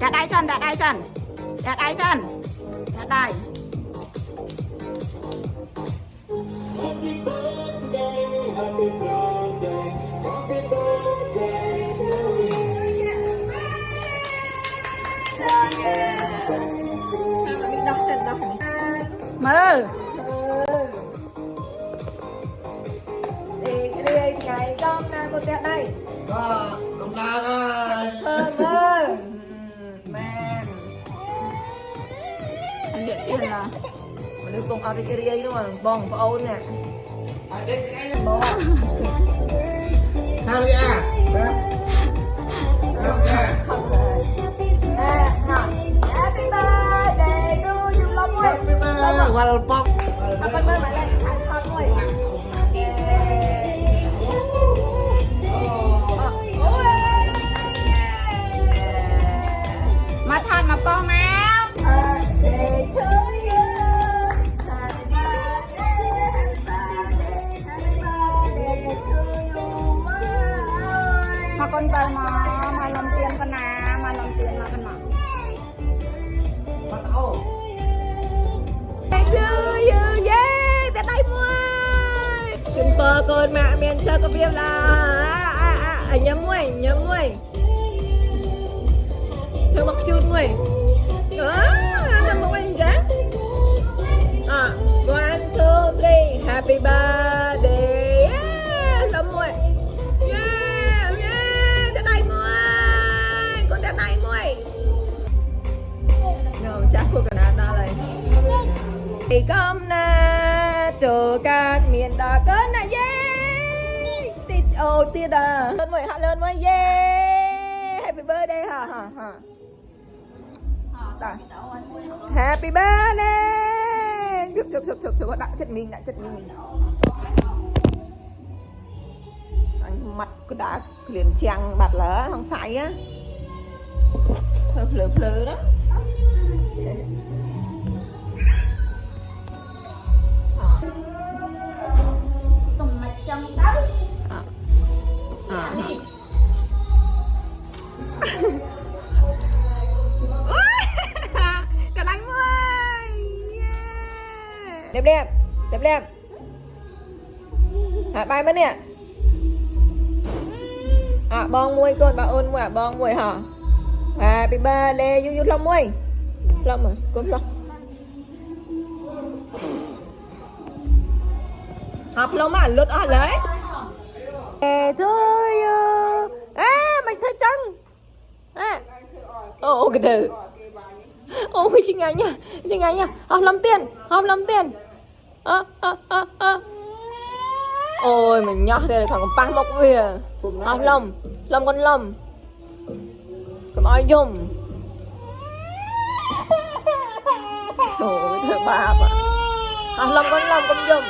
Đặt ai chân, đặt ai chân. Đặt ai chân. Đặt ai. Happy birthday, happy birthday, happy birthday to you. Mình đọc tên đọc. Mơ. Đi cái đi ngày con na cô tẹt đây. Công ta đây. Mơ. Man. Anh điện tiền là. Mình đi cùng ao đi kia đúng không? Bong của ôn nè. Bong. Sao vậy? Không rồi. Happy birthday to you Long ơi. Walau pop. Happy birthday lại ăn con ơi. Mà than mà po máu. Birthday to you. Happy birthday, happy birthday to you. Mà con tờ mà làm tiền con à, mà làm tiền mà con mà. To you, yeah, tới đây muôi. Chúng ta con mẹ miền sao có biết là nhắm muôi. Thưa mặc chút muôi. Nhắm muôi anh chắc. 1, 2, 3, happy birthday. Yeah, lắm muôi. Yeah, tới đây muôi. Con tới đây muôi. No, chắc cô cần ăn đó đây. Thì con na chờ các miền đã cơn na yeah tít ô tít à lên mày hạ lên mày yeah happy birthday hả Đây. Happy birthday chụp đặt chất mình anh mặt cứ đã liền chàng bạt lỡ thằng sải á phơ phơ đó. Tùng mạch trong đất. Cả đánh ơi. Đẹp. Bài mất nè. Bong môi con bà ôn mà bong môi hả? Happy birthday you long môi. Long mà, con long. Học lâu mà lột ở lấy. Thôi mày thấy chăng? Cái từ. Ôi chị ngay nha. Học làm tiền. Ôi mình nhóc đây là thằng con ba mốc về. Học lòng con lòng. Cầm ai dùng. Ôi thằng ba ạ. Học lòng con dùng.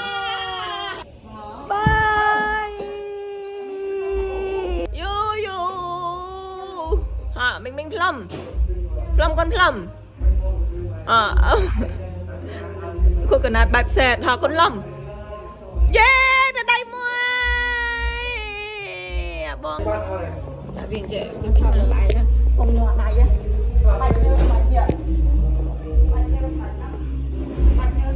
Bye. You. Mình plum con plum. Coconut bạch sẹt con lâm. Yeah, tới đây muôi. Bông. Đã viên trẻ cái lại đó. Con nhỏ này á.